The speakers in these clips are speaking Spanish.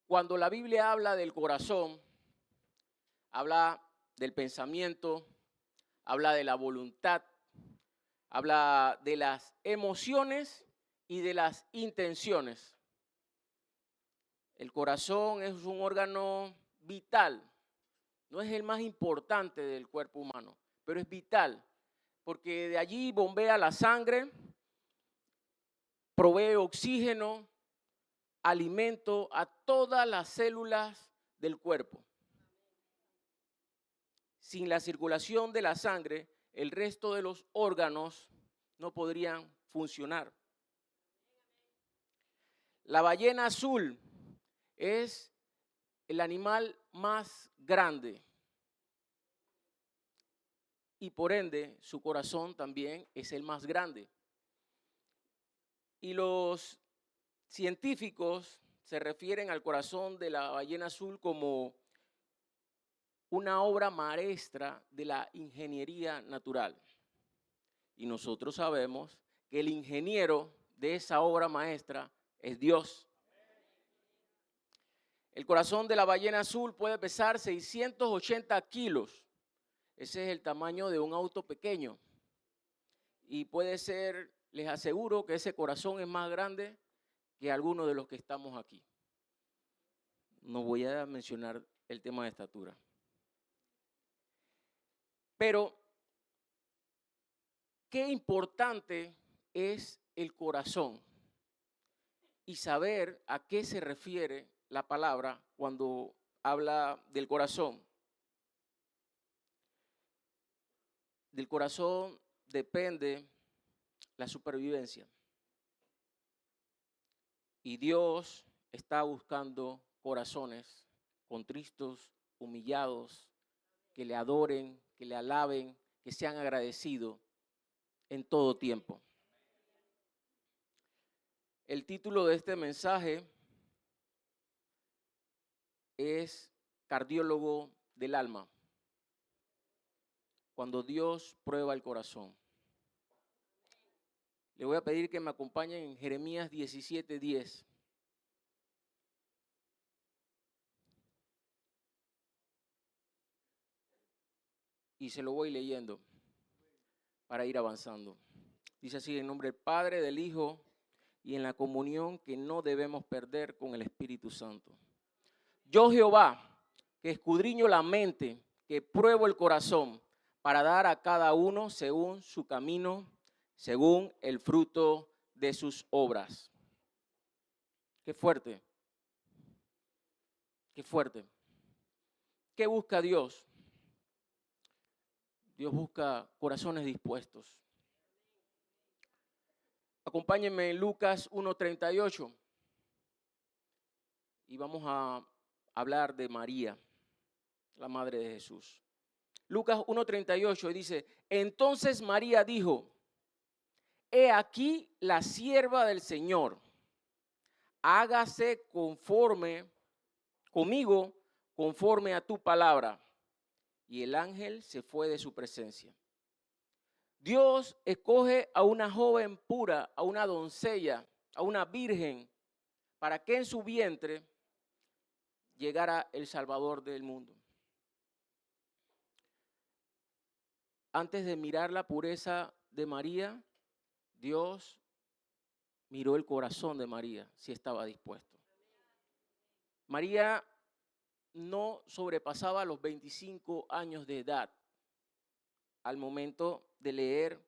Cuando la Biblia habla del corazón, habla del pensamiento, habla de la voluntad, habla de las emociones y de las intenciones. El corazón es un órgano vital, no es el más importante del cuerpo humano, pero es vital, porque de allí bombea la sangre, provee oxígeno, alimento a todas las células del cuerpo. Sin la circulación de la sangre, el resto de los órganos no podrían funcionar. La ballena azul es el animal más grande y por ende su corazón también es el más grande. Y los científicos se refieren al corazón de la ballena azul como una obra maestra de la ingeniería natural. Y nosotros sabemos que el ingeniero de esa obra maestra es Dios. El corazón de la ballena azul puede pesar 680 kilos. Ese es el tamaño de un auto pequeño. Y puede ser, les aseguro que ese corazón es más grande que alguno de los que estamos aquí. No voy a mencionar el tema de estatura. Pero, qué importante es el corazón y saber a qué se refiere la palabra cuando habla del corazón. Del corazón depende la supervivencia. Y Dios está buscando corazones contristos, humillados, que le adoren, que le alaben, que sean agradecidos en todo tiempo. El título de este mensaje es Cardiólogo del alma. Cuando Dios prueba el corazón. Le voy a pedir que me acompañen en Jeremías 17:10. Y se lo voy leyendo para ir avanzando. Dice así: en nombre del Padre, del Hijo y en la comunión que no debemos perder con el Espíritu Santo. Yo, Jehová, que escudriño la mente, que pruebo el corazón, para dar a cada uno según su camino, según el fruto de sus obras. Qué fuerte. Qué fuerte. ¿Qué busca Dios? Dios busca corazones dispuestos. Acompáñenme en Lucas 1:38 y vamos a hablar de María, la madre de Jesús. Lucas 1:38 dice: entonces María dijo: he aquí la sierva del Señor, hágase conmigo conforme a tu palabra. Y el ángel se fue de su presencia. Dios escoge a una joven pura, a una doncella, a una virgen, para que en su vientre llegara el Salvador del mundo. Antes de mirar la pureza de María, Dios miró el corazón de María, si estaba dispuesto. María no sobrepasaba los 25 años de edad al momento de leer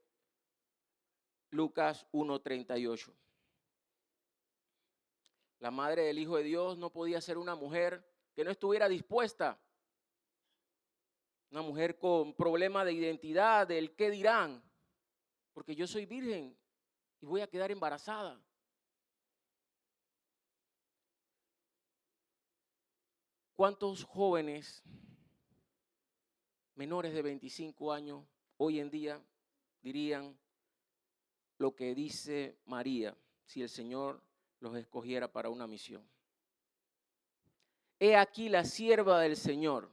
Lucas 1:38. La madre del Hijo de Dios no podía ser una mujer que no estuviera dispuesta, una mujer con problema de identidad, del qué dirán, porque yo soy virgen y voy a quedar embarazada. ¿Cuántos jóvenes menores de 25 años hoy en día dirían lo que dice María si el Señor los escogiera para una misión? He aquí la sierva del Señor.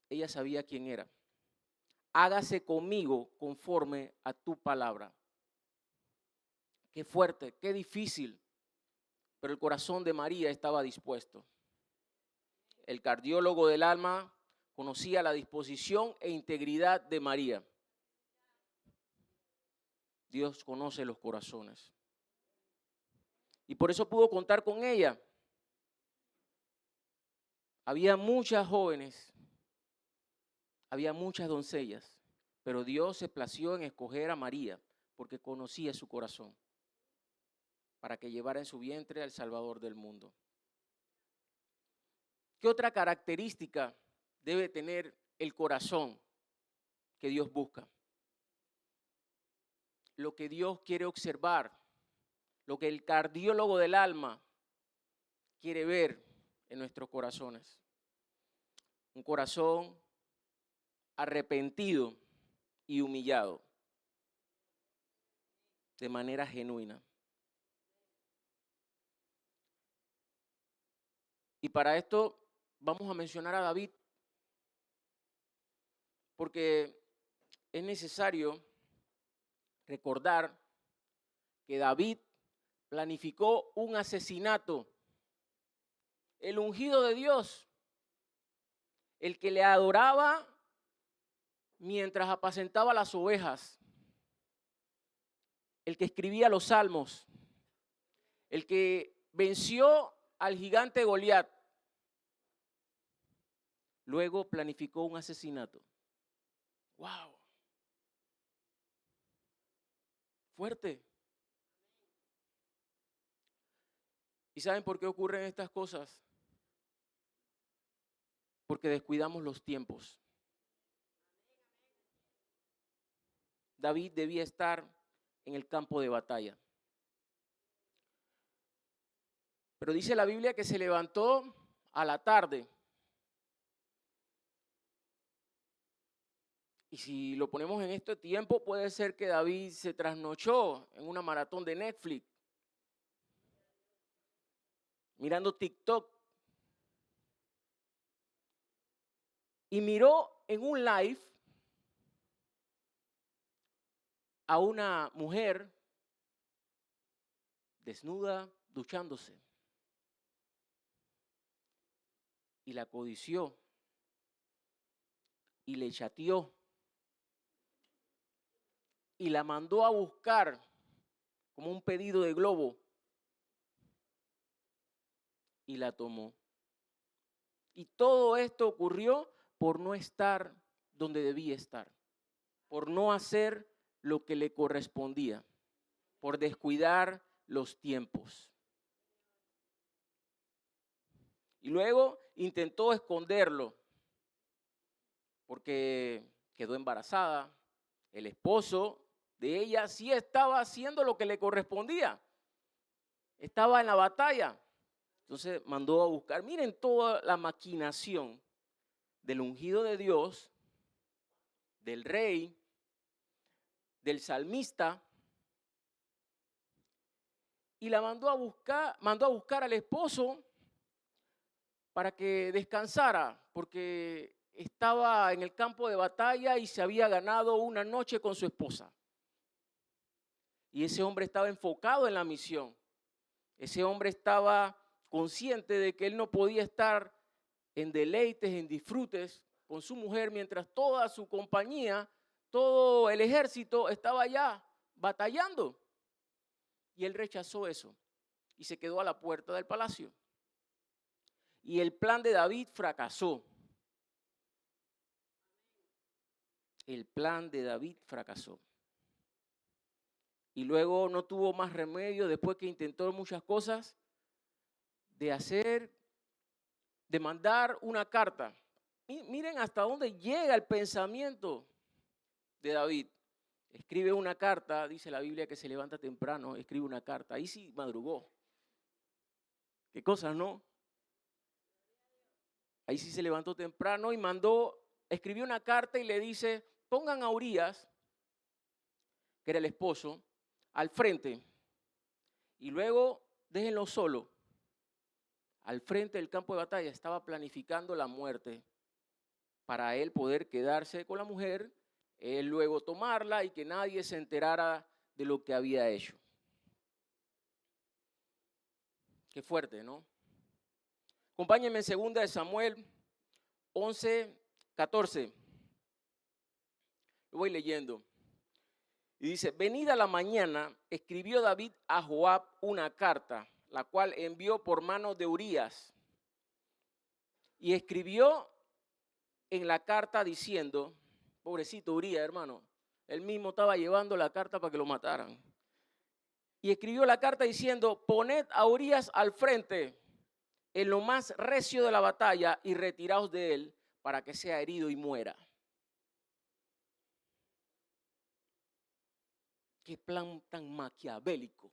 Ella sabía quién era. Hágase conmigo conforme a tu palabra. Qué fuerte, qué difícil pero el corazón de María estaba dispuesto. El cardiólogo del alma conocía la disposición e integridad de María. Dios conoce los corazones. Y por eso pudo contar con ella. Había muchas jóvenes, había muchas doncellas, pero Dios se plació en escoger a María porque conocía su corazón para que llevara en su vientre al Salvador del mundo. ¿Qué otra característica debe tener el corazón que Dios busca? Lo que Dios quiere observar, lo que el cardiólogo del alma quiere ver en nuestros corazones. Un corazón arrepentido y humillado de manera genuina. Y para esto vamos a mencionar a David, porque es necesario recordar que David planificó un asesinato. El ungido de Dios, el que le adoraba mientras apacentaba las ovejas, el que escribía los salmos, el que venció al gigante Goliat, luego planificó un asesinato. ¡Wow! Fuerte. ¿Y saben por qué ocurren estas cosas? Porque descuidamos los tiempos. David debía estar en el campo de batalla. Pero dice la Biblia que se levantó a la tarde. Y si lo ponemos en este tiempo, puede ser que David se trasnochó en una maratón de Netflix, mirando TikTok. Y miró en un live a una mujer desnuda, duchándose. Y la codició. Y le chateó. Y la mandó a buscar como un pedido de globo. Y la tomó. Y todo esto ocurrió por no estar donde debía estar. Por no hacer lo que le correspondía. Por descuidar los tiempos. Y luego intentó esconderlo porque quedó embarazada. El esposo de ella sí estaba haciendo lo que le correspondía. Estaba en la batalla. Entonces mandó a buscar. Miren toda la maquinación del ungido de Dios, del rey, del salmista. Y la mandó a buscar al esposo para que descansara, porque estaba en el campo de batalla y se había ganado una noche con su esposa. Y ese hombre estaba enfocado en la misión. Ese hombre estaba consciente de que él no podía estar en deleites, en disfrutes con su mujer, mientras toda su compañía, todo el ejército estaba allá batallando. Y él rechazó eso y se quedó a la puerta del palacio. Y el plan de David fracasó. El plan de David fracasó. Y luego no tuvo más remedio, después que intentó muchas cosas, de mandar una carta. Miren hasta dónde llega el pensamiento de David. Escribe una carta, dice la Biblia que se levanta temprano, escribe una carta. Ahí sí madrugó. ¿Qué cosas, no? Ahí sí se levantó temprano y escribió una carta y le dice, pongan a Urías, que era el esposo, al frente y luego déjenlo solo. Al frente del campo de batalla estaba planificando la muerte para él poder quedarse con la mujer, él luego tomarla y que nadie se enterara de lo que había hecho. Qué fuerte, ¿no? Acompáñenme en 2 de Samuel 11:14. Lo voy leyendo. Y dice, venida la mañana, escribió David a Joab una carta, la cual envió por mano de Urías. Y escribió en la carta diciendo, pobrecito Urías, hermano, él mismo estaba llevando la carta para que lo mataran. Y escribió la carta diciendo, poned a Urías al frente en lo más recio de la batalla y retiraos de él para que sea herido y muera. Qué plan tan maquiavélico.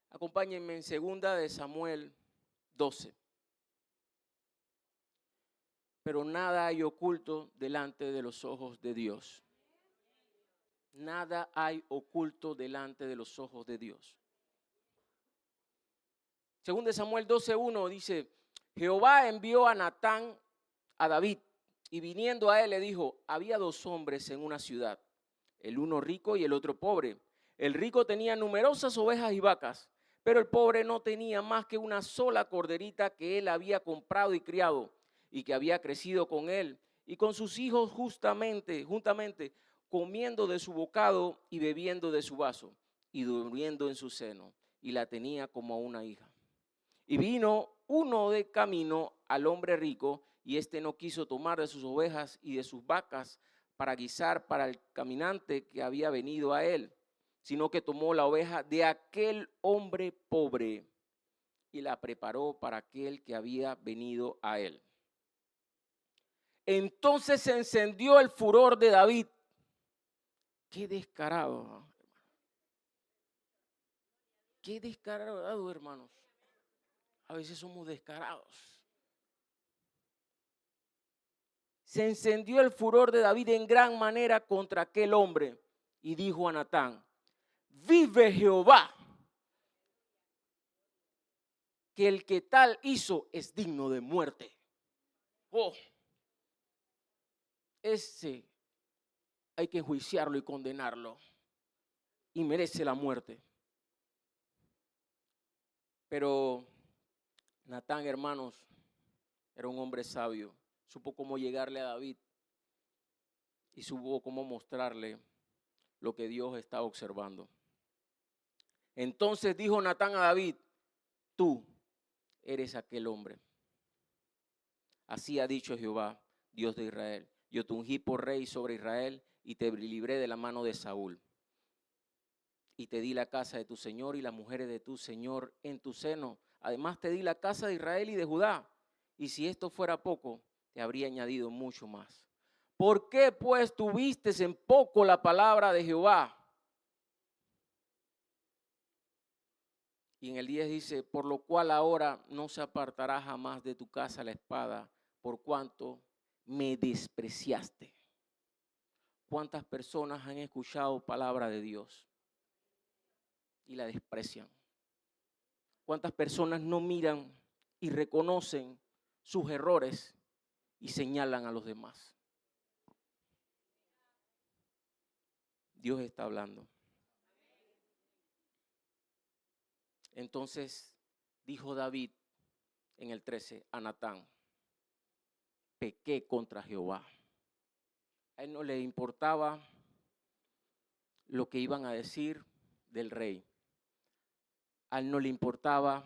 Acompáñenme en 2 de Samuel 12. Pero nada hay oculto delante de los ojos de Dios. Nada hay oculto delante de los ojos de Dios. 2 de Samuel 12:1 dice, Jehová envió a Natán a David y viniendo a él le dijo, había 2 hombres en una ciudad, el uno rico y el otro pobre. El rico tenía numerosas ovejas y vacas, pero el pobre no tenía más que una sola corderita que él había comprado y criado y que había crecido con él y con sus hijos juntamente, comiendo de su bocado y bebiendo de su vaso y durmiendo en su seno, y la tenía como a una hija. Y vino uno de camino al hombre rico, y éste no quiso tomar de sus ovejas y de sus vacas para guisar para el caminante que había venido a él, sino que tomó la oveja de aquel hombre pobre y la preparó para aquel que había venido a él. Entonces se encendió el furor de David. Qué descarado. Qué descarado, hermanos. A veces somos descarados. Se encendió el furor de David en gran manera contra aquel hombre y dijo a Natán, vive Jehová, que el que tal hizo es digno de muerte. Oh, ese hay que enjuiciarlo y condenarlo y merece la muerte. Pero Natán, hermanos, era un hombre sabio, supo cómo llegarle a David y supo cómo mostrarle lo que Dios estaba observando. Entonces dijo Natán a David, tú eres aquel hombre. Así ha dicho Jehová, Dios de Israel, yo te ungí por rey sobre Israel y te libré de la mano de Saúl. Y te di la casa de tu señor y las mujeres de tu señor en tu seno. Además te di la casa de Israel y de Judá. Y si esto fuera poco, te habría añadido mucho más. ¿Por qué pues tuviste en poco la palabra de Jehová? Y en el 10 dice, por lo cual ahora no se apartará jamás de tu casa la espada, por cuanto me despreciaste. ¿Cuántas personas han escuchado palabra de Dios y la desprecian? ¿Cuántas personas no miran y reconocen sus errores y señalan a los demás? Dios está hablando. Entonces dijo David en el 13 a Natán, pequé contra Jehová. A él no le importaba lo que iban a decir del rey. A él no le importaba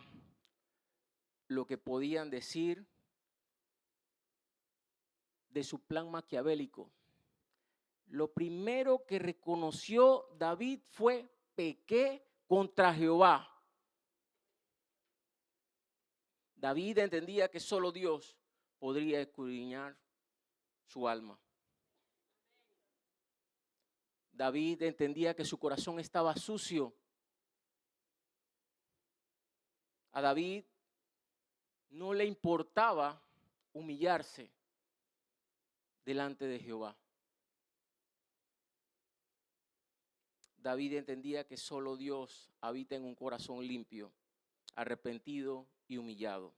lo que podían decir de su plan maquiavélico. Lo primero que reconoció David fue pequé contra Jehová. David entendía que solo Dios podría escudriñar su alma. David entendía que su corazón estaba sucio. A David no le importaba humillarse delante de Jehová. David entendía que solo Dios habita en un corazón limpio, arrepentido y humillado.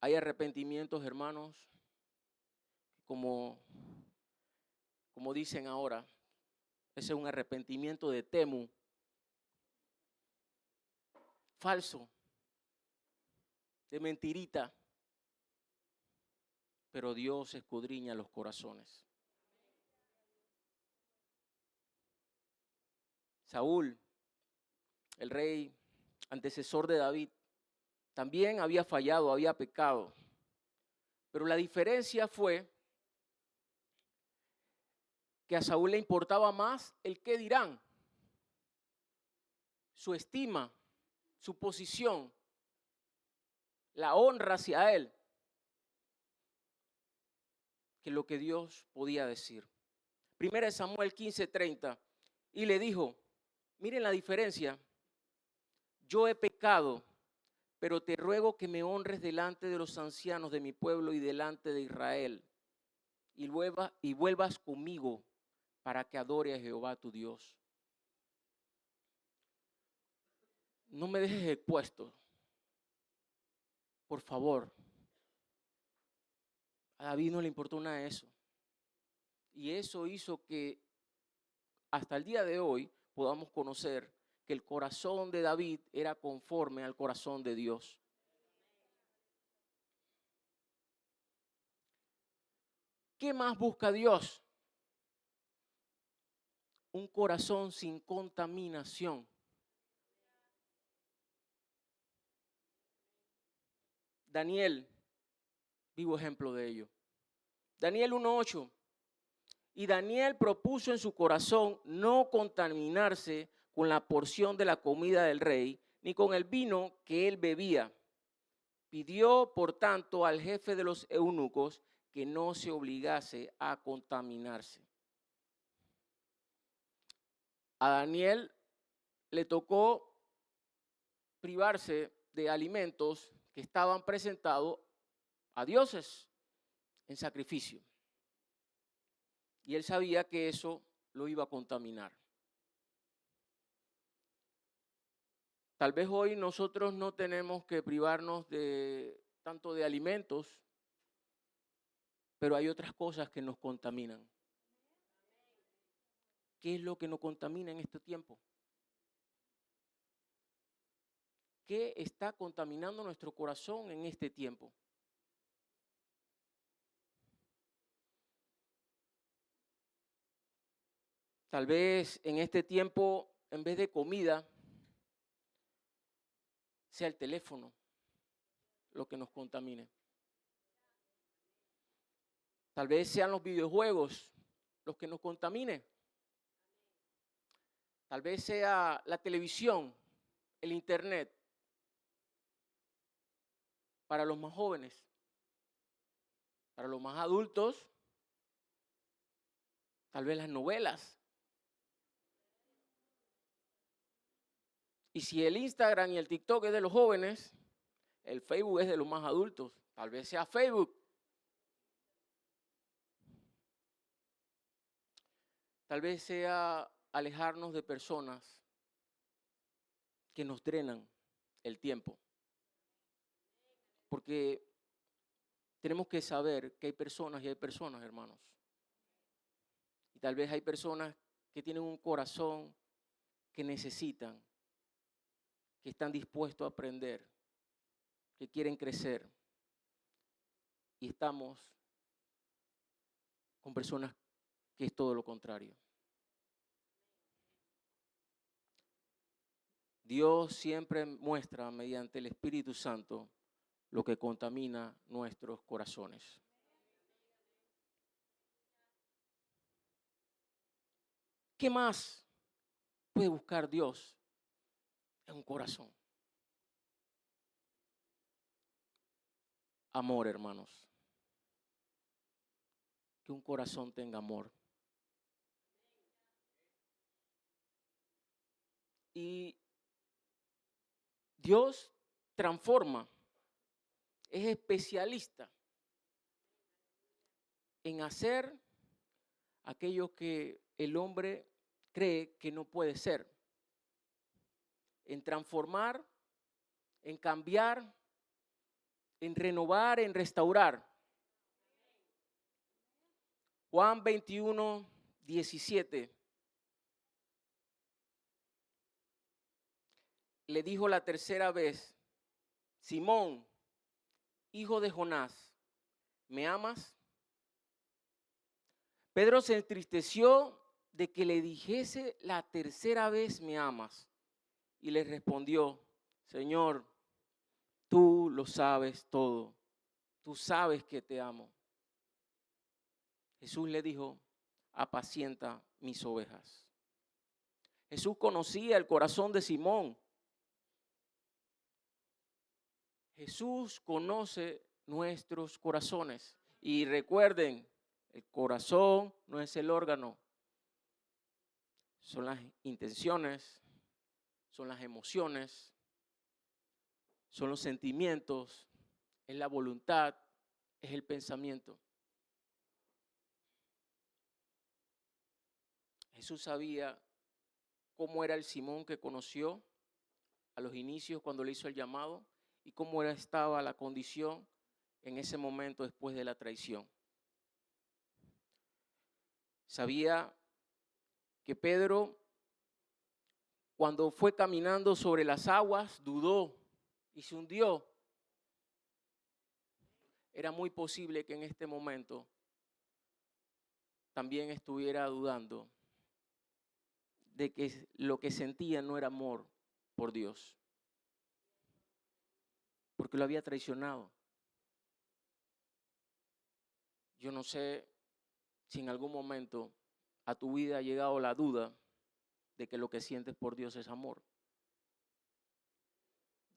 Hay arrepentimientos, hermanos, como dicen ahora, ese es un arrepentimiento de Temu, falso, de mentirita. Pero Dios escudriña los corazones. Saúl, el rey antecesor de David, también había fallado, había pecado. Pero la diferencia fue que a Saúl le importaba más el qué dirán, su estima, su posición, la honra hacia él, que lo que Dios podía decir. Primera de Samuel 15:30, y le dijo, miren la diferencia, yo he pecado, pero te ruego que me honres delante de los ancianos de mi pueblo y delante de Israel, y vuelvas conmigo para que adore a Jehová tu Dios. No me dejes expuesto, por favor. A David no le importó nada de eso. Y eso hizo que hasta el día de hoy podamos conocer que el corazón de David era conforme al corazón de Dios. ¿Qué más busca Dios? Un corazón sin contaminación. Daniel, vivo ejemplo de ello. Daniel 1:8. Y Daniel propuso en su corazón no contaminarse con la porción de la comida del rey, ni con el vino que él bebía. Pidió, por tanto, al jefe de los eunucos que no se obligase a contaminarse. A Daniel le tocó privarse de alimentos que estaban presentados a dioses en sacrificio. Y él sabía que eso lo iba a contaminar. Tal vez hoy nosotros no tenemos que privarnos de tanto de alimentos, pero hay otras cosas que nos contaminan. ¿Qué es lo que nos contamina en este tiempo? ¿Qué está contaminando nuestro corazón en este tiempo? Tal vez en este tiempo, en vez de comida, sea el teléfono lo que nos contamine. Tal vez sean los videojuegos los que nos contaminen. Tal vez sea la televisión, el internet, para los más jóvenes. Para los más adultos, tal vez las novelas. Y si el Instagram y el TikTok es de los jóvenes, el Facebook es de los más adultos. Tal vez sea Facebook. Tal vez sea alejarnos de personas que nos drenan el tiempo. Porque tenemos que saber que hay personas y hay personas, hermanos. Y tal vez hay personas que tienen un corazón que necesitan, que están dispuestos a aprender, que quieren crecer. Y estamos con personas que es todo lo contrario. Dios siempre muestra mediante el Espíritu Santo lo que contamina nuestros corazones. ¿Qué más puede buscar Dios en un corazón? Amor, hermanos. Que un corazón tenga amor. Y Dios transforma, es especialista en hacer aquello que el hombre cree que no puede ser, en transformar, en cambiar, en renovar, en restaurar. Juan 21:17. le dijo la tercera vez: Simón, hijo de Jonás, ¿me amas? Pedro se entristeció de que le dijese la tercera vez: ¿me amas? Y le respondió: Señor, tú lo sabes todo. Tú sabes que te amo. Jesús le dijo: apacienta mis ovejas. Jesús conocía el corazón de Simón. Jesús conoce nuestros corazones. Y recuerden, el corazón no es el órgano. Son las intenciones, son las emociones, son los sentimientos, es la voluntad, es el pensamiento. Jesús sabía cómo era el Simón que conoció a los inicios cuando le hizo el llamado y cómo estaba la condición en ese momento después de la traición. Sabía que Pedro, cuando fue caminando sobre las aguas, dudó y se hundió. Era muy posible que en este momento también estuviera dudando de que lo que sentía no era amor por Dios, porque lo había traicionado. Yo no sé si en algún momento a tu vida ha llegado la duda de que lo que sientes por Dios es amor,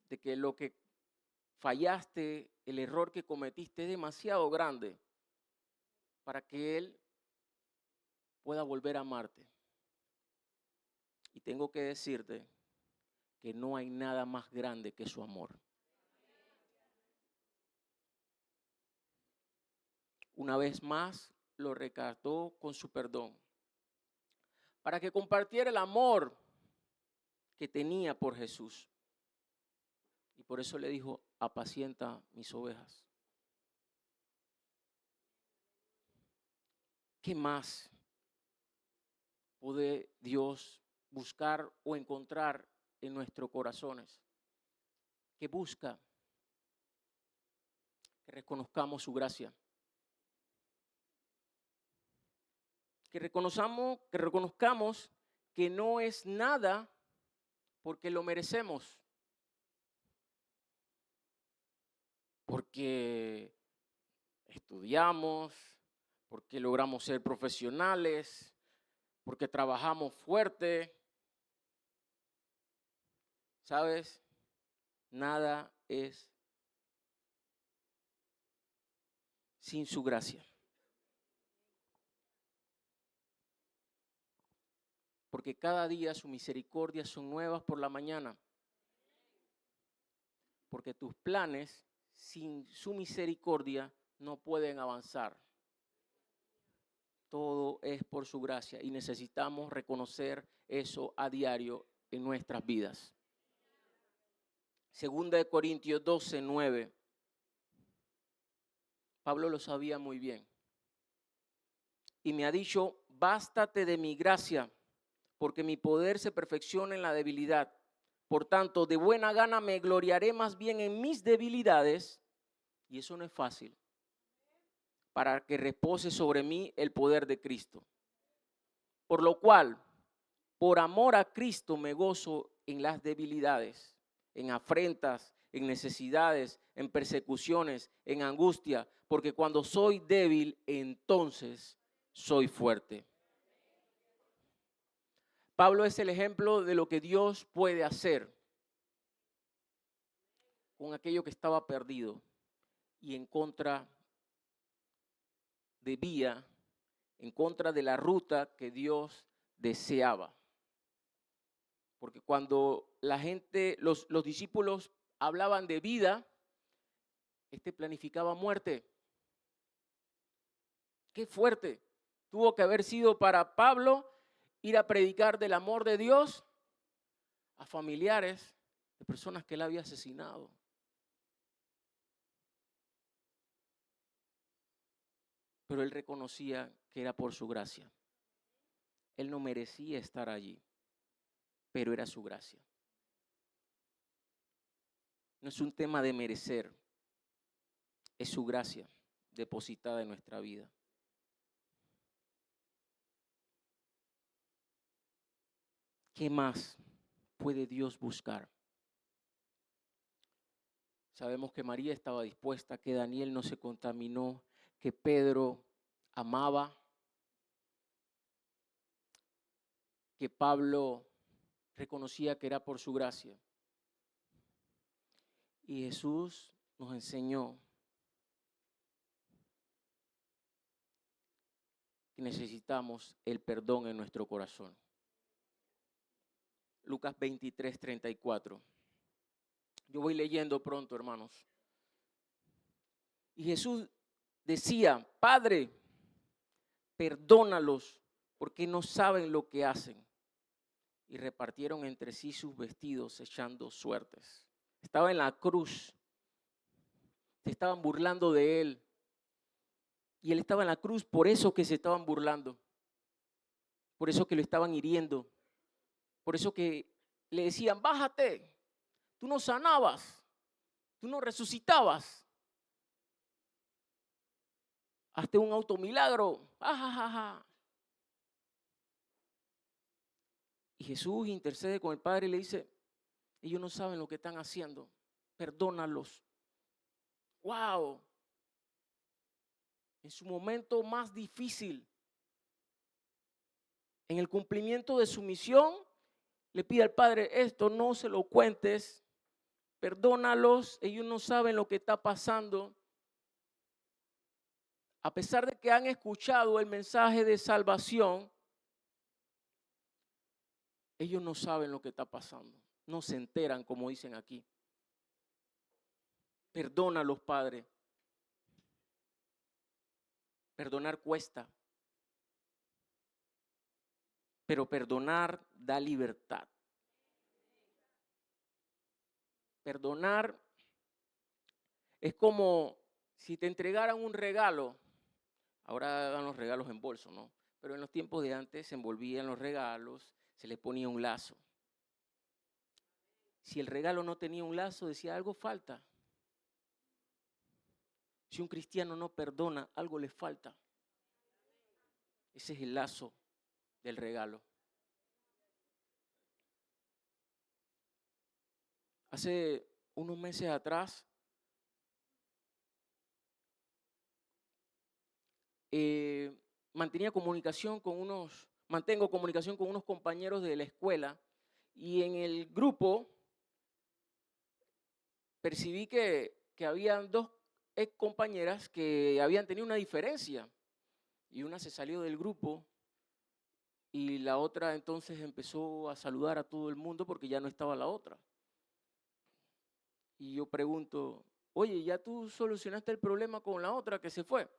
de que lo que fallaste, el error que cometiste es demasiado grande para que Él pueda volver a amarte. Y tengo que decirte que no hay nada más grande que su amor. Una vez más lo rescató con su perdón, para que compartiera el amor que tenía por Jesús. Y por eso le dijo: apacienta mis ovejas. ¿Qué más puede Dios buscar o encontrar en nuestros corazones? Que busca que reconozcamos su gracia. Que reconozcamos que no es nada porque lo merecemos. Porque estudiamos, porque logramos ser profesionales, porque trabajamos fuerte. ¿Sabes? Nada es sin su gracia. Porque cada día sus misericordias son nuevas por la mañana. Porque tus planes sin su misericordia no pueden avanzar. Todo es por su gracia y necesitamos reconocer eso a diario en nuestras vidas. Segunda de Corintios 12:9. Pablo lo sabía muy bien. Y me ha dicho: bástate de mi gracia, porque mi poder se perfecciona en la debilidad. Por tanto, de buena gana me gloriaré más bien en mis debilidades, y eso no es fácil, para que repose sobre mí el poder de Cristo. Por lo cual, por amor a Cristo me gozo en las debilidades, en afrentas, en necesidades, en persecuciones, en angustia, porque cuando soy débil, entonces soy fuerte. Pablo es el ejemplo de lo que Dios puede hacer con aquello que estaba perdido y en contra de vía, en contra de la ruta que Dios deseaba. Porque cuando la gente, los discípulos hablaban de vida, planificaba muerte. Qué fuerte tuvo que haber sido para Pablo ir a predicar del amor de Dios a familiares de personas que él había asesinado. Pero él reconocía que era por su gracia. Él no merecía estar allí, pero era su gracia. No es un tema de merecer. Es su gracia depositada en nuestra vida. ¿Qué más puede Dios buscar? Sabemos que María estaba dispuesta, que Daniel no se contaminó, que Pedro amaba, que Pablo reconocía que era por su gracia. Y Jesús nos enseñó que necesitamos el perdón en nuestro corazón. Lucas 23, 34. Yo voy leyendo pronto, hermanos. Y Jesús decía, Padre, perdónalos porque no saben lo que hacen. Y repartieron entre sí sus vestidos echando suertes. Estaba en la cruz. Se estaban burlando de él. Y él estaba en la cruz por eso que se estaban burlando. Por eso que lo estaban hiriendo. Por eso que le decían, bájate. Tú no sanabas. Tú no resucitabas. Hazte un automilagro. ¡Ajajaja! Y Jesús intercede con el Padre y le dice, ellos no saben lo que están haciendo. Perdónalos. ¡Wow! En su momento más difícil, en el cumplimiento de su misión, le pide al Padre, esto no se lo cuentes, perdónalos, ellos no saben lo que está pasando. A pesar de que han escuchado el mensaje de salvación, ellos no saben lo que está pasando, no se enteran, como dicen aquí. Perdónalos, Padre. Perdonar cuesta, pero perdonar da libertad. Perdonar es como si te entregaran un regalo. Ahora dan los regalos en bolso, ¿no? Pero en los tiempos de antes se envolvían los regalos, se les ponía un lazo. Si el regalo no tenía un lazo, decía algo falta. Si un cristiano no perdona, algo le falta. Ese es el lazo del regalo. Hace unos meses atrás, mantengo comunicación con unos compañeros de la escuela y en el grupo percibí que habían dos ex compañeras que habían tenido una diferencia y una se salió del grupo y la otra entonces empezó a saludar a todo el mundo porque ya no estaba la otra. Y yo pregunto, oye, ¿ya tú solucionaste el problema con la otra que se fue?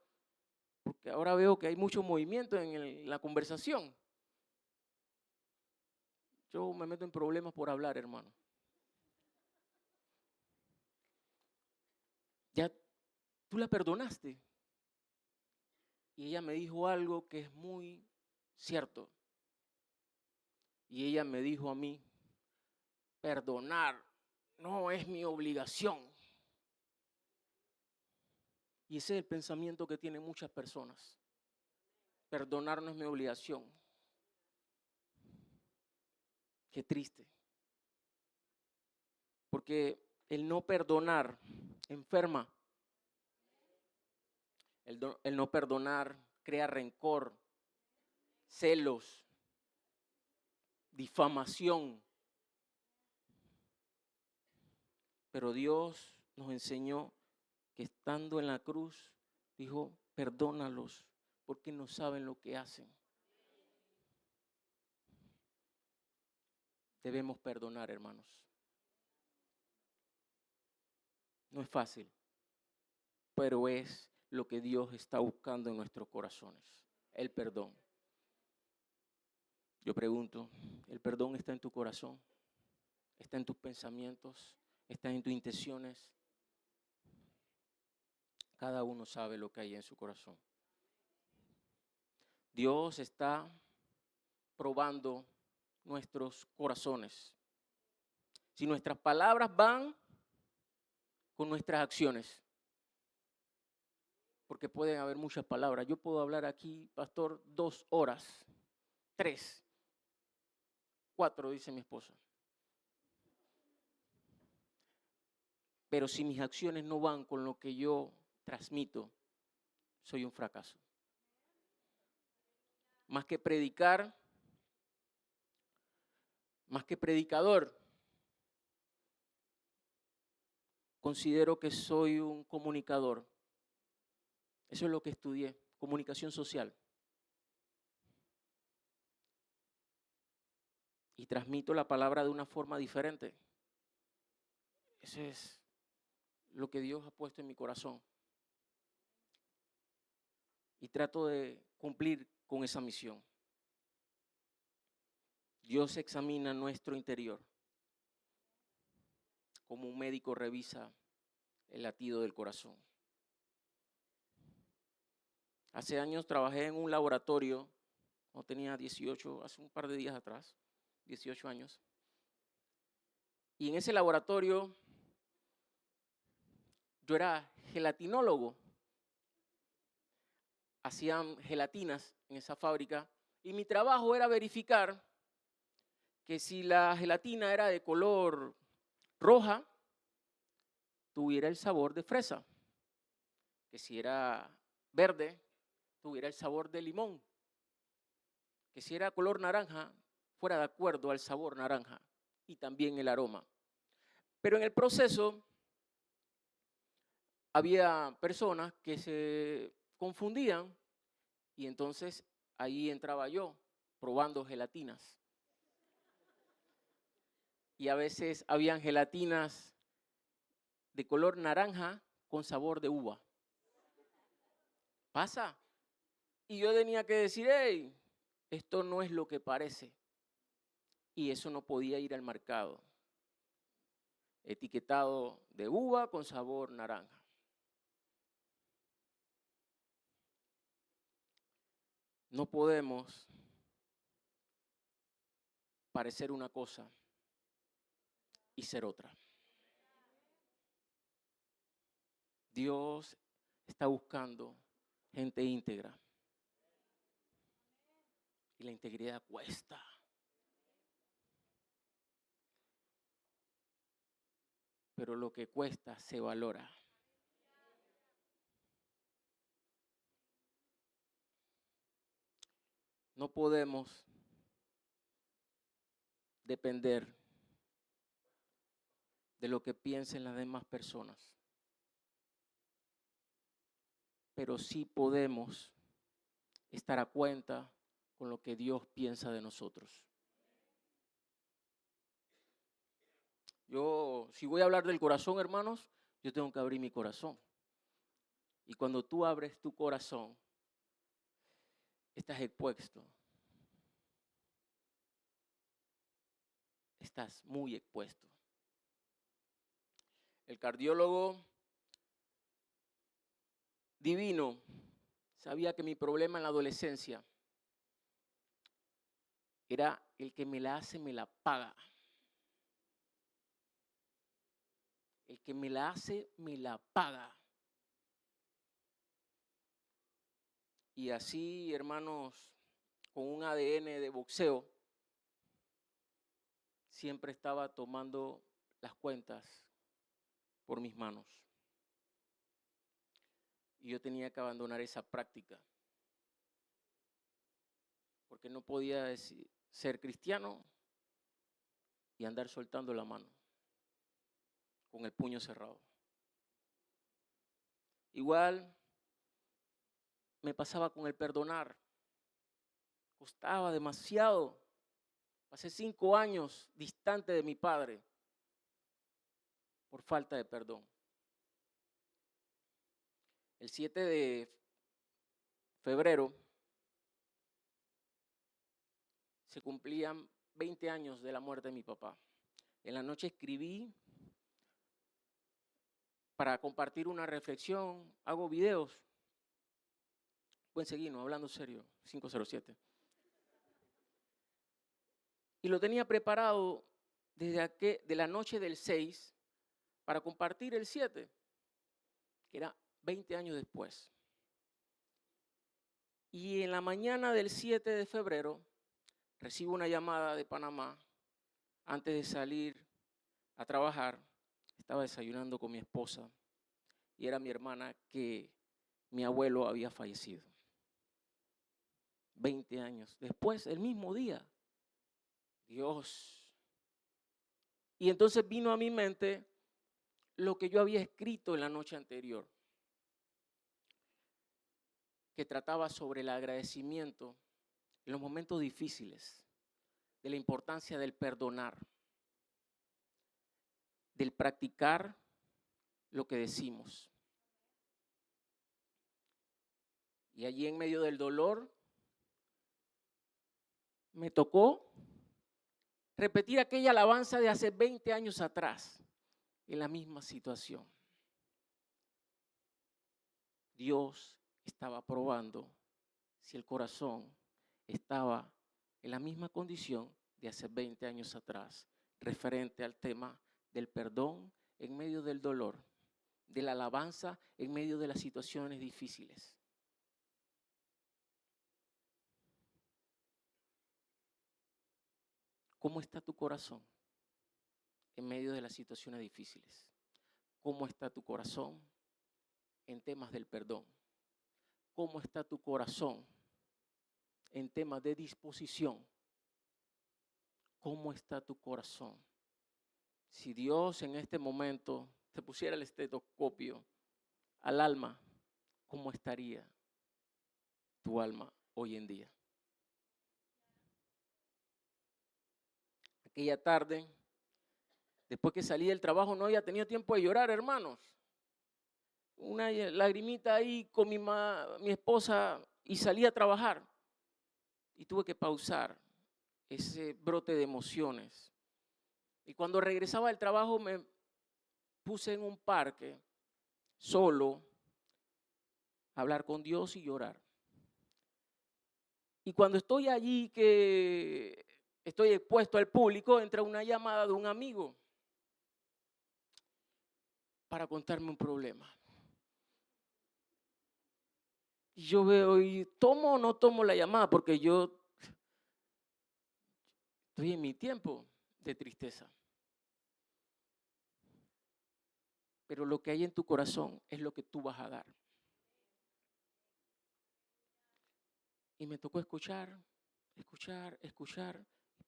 Porque ahora veo que hay mucho movimiento en la conversación. Yo me meto en problemas por hablar, hermano. ¿Ya tú la perdonaste? Y ella me dijo algo que es muy cierto. Y ella me dijo a mí, perdonar no es mi obligación. Y ese es el pensamiento que tienen muchas personas. Perdonar no es mi obligación. Qué triste. Porque el no perdonar enferma. El no perdonar crea rencor, celos, difamación. Pero Dios nos enseñó que estando en la cruz, dijo, perdónalos porque no saben lo que hacen. Debemos perdonar, hermanos. No es fácil, pero es lo que Dios está buscando en nuestros corazones, el perdón. Yo pregunto, ¿el perdón está en tu corazón? ¿Está en tus pensamientos? ¿Está en tus intenciones? Cada uno sabe lo que hay en su corazón. Dios está probando nuestros corazones. Si nuestras palabras van con nuestras acciones. Porque pueden haber muchas palabras. Yo puedo hablar aquí, pastor, 2 horas, 3, 4, dice mi esposa. Pero si mis acciones no van con lo que yo transmito, soy un fracaso. Más que predicar, más que predicador, considero que soy un comunicador. Eso es lo que estudié, comunicación social. Y transmito la palabra de una forma diferente. Eso es lo que Dios ha puesto en mi corazón. Y trato de cumplir con esa misión. Dios examina nuestro interior, como un médico revisa el latido del corazón. Hace años trabajé en un laboratorio, cuando tenía 18, hace un par de días atrás, 18 años. Y en ese laboratorio yo era gelatinólogo. Hacían gelatinas en esa fábrica y mi trabajo era verificar que si la gelatina era de color roja, tuviera el sabor de fresa, que si era verde, tuviera el sabor de limón, que si era color naranja, fuera de acuerdo al sabor naranja y también el aroma. Pero en el proceso había personas que se confundían y entonces ahí entraba yo probando gelatinas. Y a veces habían gelatinas de color naranja con sabor de uva. Pasa. Y yo tenía que decir, hey, esto no es lo que parece. Y eso no podía ir al mercado. Etiquetado de uva con sabor naranja. No podemos parecer una cosa y ser otra. Dios está buscando gente íntegra. Y la integridad cuesta. Pero lo que cuesta se valora. No podemos depender de lo que piensen las demás personas. Pero sí podemos estar a cuenta con lo que Dios piensa de nosotros. Yo, si voy a hablar del corazón, hermanos, yo tengo que abrir mi corazón. Y cuando tú abres tu corazón, estás expuesto. Estás muy expuesto. El cardiólogo divino sabía que mi problema en la adolescencia era el que me la hace, me la paga. El que me la hace, me la paga. Y así, hermanos, con un ADN de boxeo, siempre estaba tomando las cuentas por mis manos. Y yo tenía que abandonar esa práctica. Porque no podía ser cristiano y andar soltando la mano con el puño cerrado. Igual me pasaba con el perdonar. Costaba demasiado. Pasé 5 años distante de mi padre por falta de perdón. El 7 de febrero se cumplían 20 años de la muerte de mi papá. En la noche escribí para compartir una reflexión, hago videos. Pueden seguirnos, hablando serio, 507. Y lo tenía preparado de la noche del 6 para compartir el 7, que era 20 años después. Y en la mañana del 7 de febrero recibo una llamada de Panamá antes de salir a trabajar. Estaba desayunando con mi esposa y era mi hermana que mi abuelo había fallecido. 20 años después, el mismo día. Dios. Y entonces vino a mi mente lo que yo había escrito en la noche anterior, que trataba sobre el agradecimiento en los momentos difíciles, de la importancia del perdonar, del practicar lo que decimos. Y allí en medio del dolor me tocó repetir aquella alabanza de hace 20 años atrás, en la misma situación. Dios estaba probando si el corazón estaba en la misma condición de hace 20 años atrás, referente al tema del perdón en medio del dolor, de la alabanza en medio de las situaciones difíciles. ¿Cómo está tu corazón en medio de las situaciones difíciles? ¿Cómo está tu corazón en temas del perdón? ¿Cómo está tu corazón en temas de disposición? ¿Cómo está tu corazón? Si Dios en este momento te pusiera el estetoscopio al alma, ¿cómo estaría tu alma hoy en día? Aquella tarde, después que salí del trabajo, no había tenido tiempo de llorar, hermanos. Una lagrimita ahí con mi esposa y salí a trabajar. Y tuve que pausar ese brote de emociones. Y cuando regresaba del trabajo me puse en un parque solo a hablar con Dios y llorar. Y cuando estoy allí, que estoy expuesto al público, entra una llamada de un amigo para contarme un problema. Y yo veo, y tomo o no tomo la llamada, porque yo estoy en mi tiempo de tristeza. Pero lo que hay en tu corazón es lo que tú vas a dar. Y me tocó escuchar y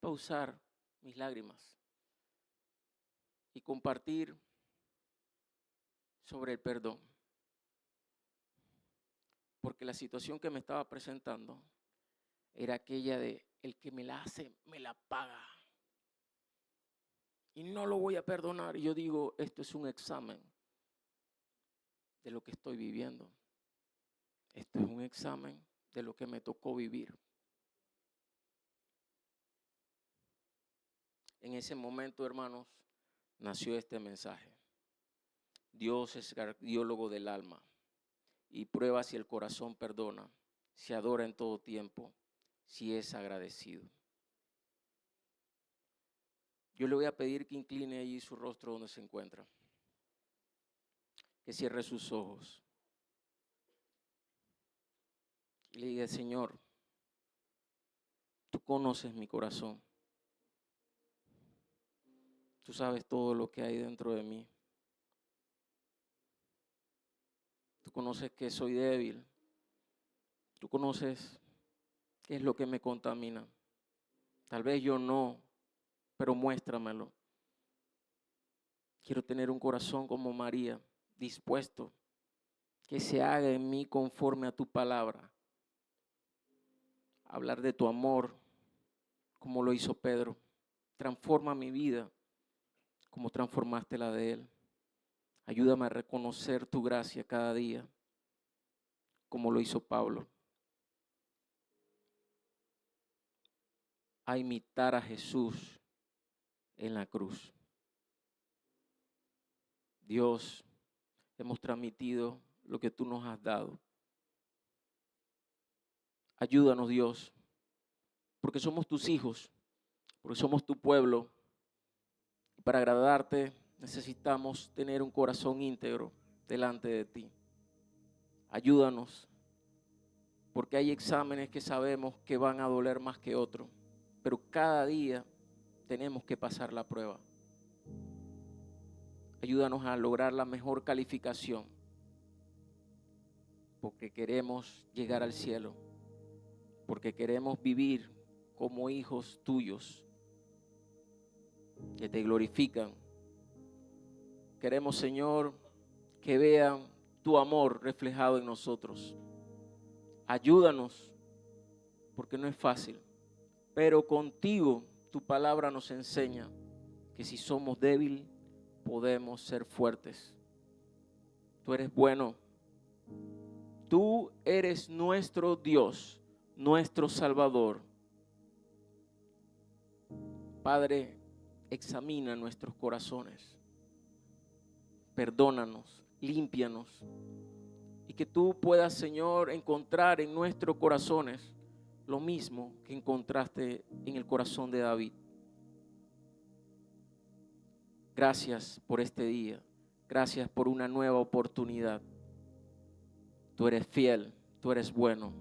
pausar mis lágrimas y compartir sobre el perdón. Porque la situación que me estaba presentando era aquella de el que me la hace, me la paga. Y no lo voy a perdonar. Y yo digo, esto es un examen de lo que estoy viviendo. Esto es un examen de lo que me tocó vivir. En ese momento, hermanos, nació este mensaje. Dios es cardiólogo del alma y prueba si el corazón perdona, si adora en todo tiempo, si es agradecido. Yo le voy a pedir que incline allí su rostro donde se encuentra, que cierre sus ojos y le diga, Señor, tú conoces mi corazón, tú sabes todo lo que hay dentro de mí, tú conoces que soy débil, tú conoces qué es lo que me contamina. Tal vez yo no, pero muéstramelo. Quiero tener un corazón como María, dispuesto, que se haga en mí conforme a tu palabra. Hablar de tu amor, como lo hizo Pedro. Transforma mi vida, como transformaste la de él. Ayúdame a reconocer tu gracia cada día, como lo hizo Pablo. A imitar a Jesús en la cruz. Dios, hemos transmitido lo que tú nos has dado. Ayúdanos, Dios, porque somos tus hijos, porque somos tu pueblo. Y para agradarte, necesitamos tener un corazón íntegro delante de ti. Ayúdanos, porque hay exámenes que sabemos que van a doler más que otros, pero cada día tenemos que pasar la prueba. Ayúdanos a lograr la mejor calificación, porque queremos llegar al cielo, porque queremos vivir como hijos tuyos, que te glorifican. Queremos, Señor, que vean tu amor reflejado en nosotros. Ayúdanos, porque no es fácil, pero contigo tu palabra nos enseña que si somos débiles, podemos ser fuertes. Tú eres bueno. Tú eres nuestro Dios, nuestro Salvador. Padre, examina nuestros corazones. Perdónanos, límpianos. Y que tú puedas, Señor, encontrar en nuestros corazones lo mismo que encontraste en el corazón de David. Gracias por este día. Gracias por una nueva oportunidad. Tú eres fiel, tú eres bueno.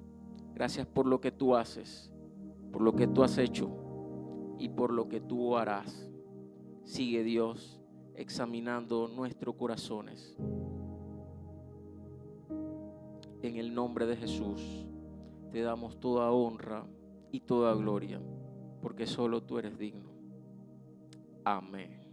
Gracias por lo que tú haces, por lo que tú has hecho y por lo que tú harás. Sigue, Dios, examinando nuestros corazones. En el nombre de Jesús te damos toda honra y toda gloria, porque solo tú eres digno. Amén.